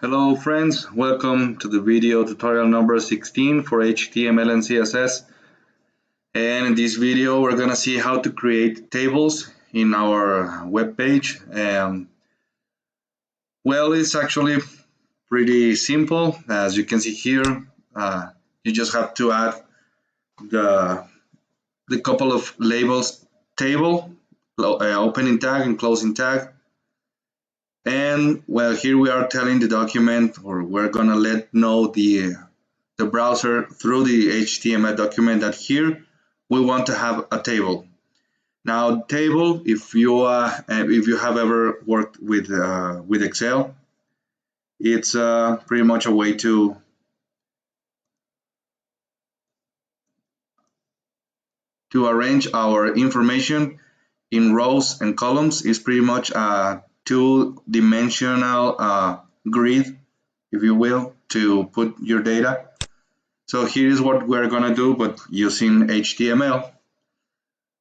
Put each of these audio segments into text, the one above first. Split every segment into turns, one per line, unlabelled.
Hello friends, welcome to the video tutorial number 16 for HTML and CSS. And in this video we're gonna see how to create tables in our web page. Well, it's actually pretty simple. As you can see here, you just have to add the couple of labels table, opening tag and closing tag. And well, here we are telling the document, or we're gonna let know the browser through the HTML document that here we want to have a table. Now, table, if you have ever worked with Excel, it's pretty much a way to arrange our information in rows and columns. It's pretty much a two-dimensional grid, if you will, to put your data. So here is what we're gonna do, but using HTML.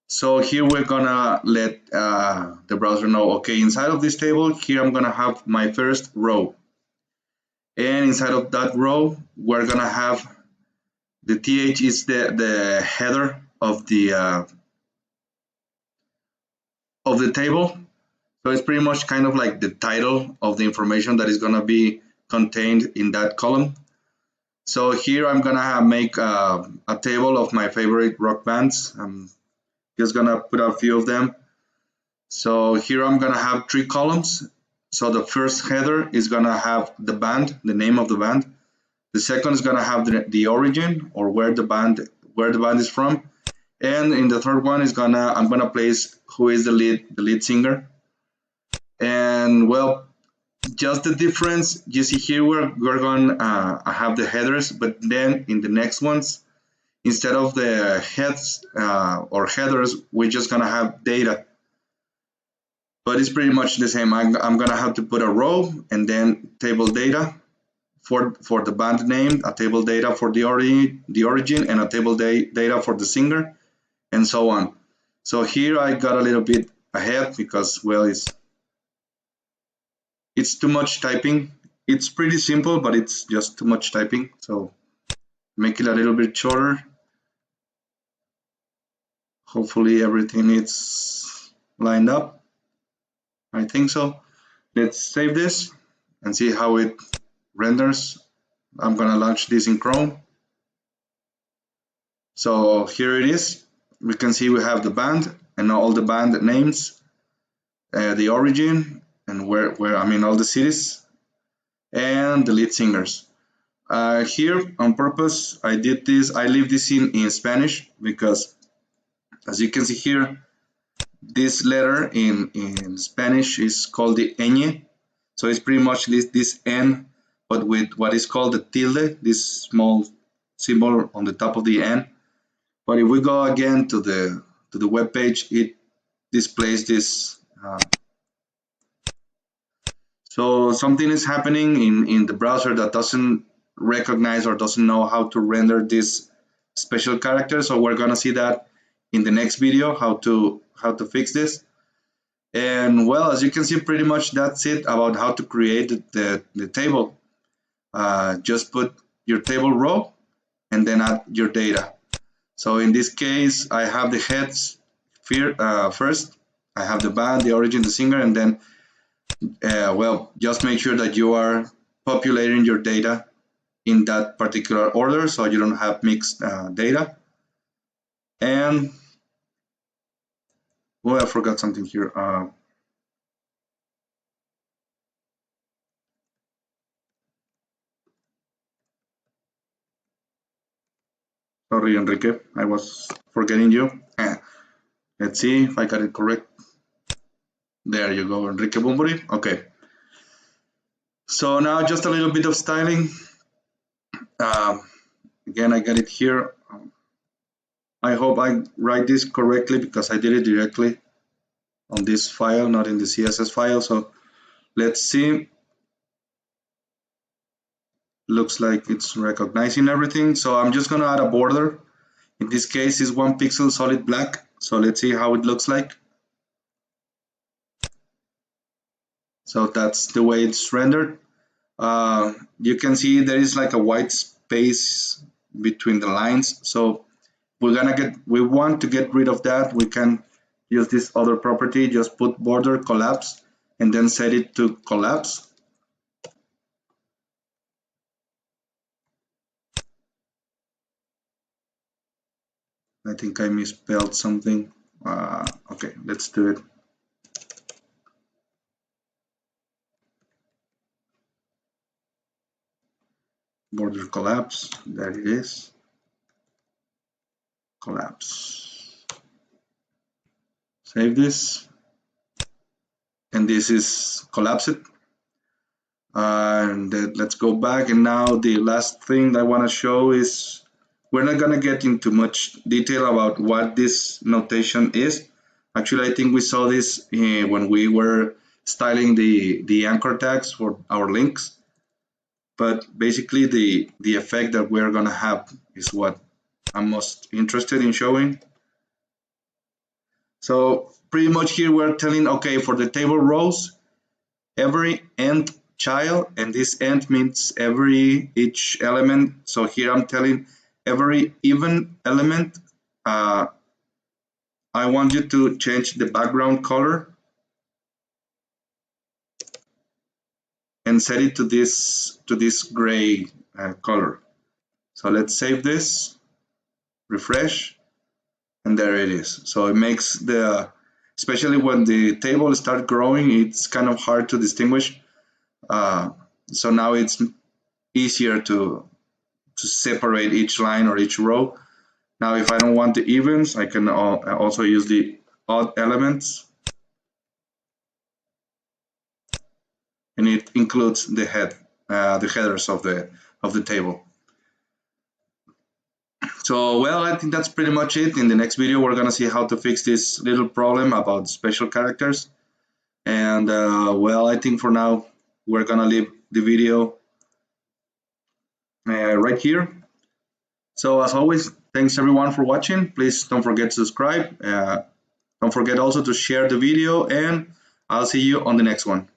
So here we're gonna let the browser know, okay, inside of this table, here I'm gonna have my first row. And inside of that row, we're gonna have the th is the header of the table. So it's pretty much kind of like the title of the information that is gonna be contained in that column. So here I'm gonna make a table of my favorite rock bands. I'm just gonna put a few of them. So here I'm gonna have 3 columns. So the first header is gonna have the band, the name of the band. The second is gonna have the origin, or where the band is from. And in the third one is I'm gonna place who is the lead singer. And well, just the difference, you see here we're going to have the headers, but then in the next ones, instead of the heads or headers, we're just going to have data. But it's pretty much the same. I'm going to have to put a row and then table data for the band name, a table data for the origin, and a table data for the singer, and so on. So here I got a little bit ahead because, well, it's too much typing. It's pretty simple, but it's just too much typing. So make it a little bit shorter. Hopefully everything is lined up. I think so. Let's save this and see how it renders. I'm gonna launch this in Chrome. So here it is. We can see we have the band and all the band names, the origin, and where I mean all the cities, and the lead singers. Here on purpose I did this, I leave this in Spanish because, as you can see here, this letter in Spanish is called the ñ. So it's pretty much this N, but with what is called the tilde, this small symbol on the top of the N. But if we go again to the web page, it displays this. So something is happening in the browser that doesn't recognize or doesn't know how to render this special character. So we're gonna see that in the next video, how to fix this. And well, as you can see, pretty much that's it about how to create the table. Just put your table row and then add your data. So in this case, I have the heads first. I have the band, the origin, the singer, and then well, just make sure that you are populating your data in that particular order so you don't have mixed data. And well, I forgot something here. Sorry, Enrique, I was forgetting you. Let's see if I got it correct. There you go, Enrique Bumburi. Okay. So now just a little bit of styling. Again, I got it here. I hope I write this correctly because I did it directly on this file, not in the CSS file. So let's see. Looks like it's recognizing everything. So I'm just gonna add a border. In this case, it's 1 pixel solid black. So let's see how it looks like. So that's the way it's rendered. you can see there is like a white space between the lines. So we want to get rid of that. We can use this other property, just put border collapse and then set it to collapse. I think I misspelled something. Okay, let's do it. Border collapse, there it is. Collapse. Save this. And this is collapsed. And let's go back. And now the last thing I want to show is we're not going to get into much detail about what this notation is. Actually, I think we saw this when we were styling the anchor tags for our links. But basically the effect that we're going to have is what I'm most interested in showing. So pretty much here we're telling, okay, for the table rows, every end child, and this end means each element. So here I'm telling every even element, I want you to change the background color and set it to this gray color. So let's save this, refresh, and there it is. So it makes especially when the table starts growing, it's kind of hard to distinguish. So now it's easier to separate each line or each row. Now if I don't want the evens, I can also use the odd elements, and it includes the headers of the table. So well, I think that's pretty much it. In the next video we're gonna see how to fix this little problem about special characters. And well, I think for now we're gonna leave the video right here. So as always, thanks everyone for watching. Please don't forget to subscribe. Don't forget also to share the video, and I'll see you on the next one.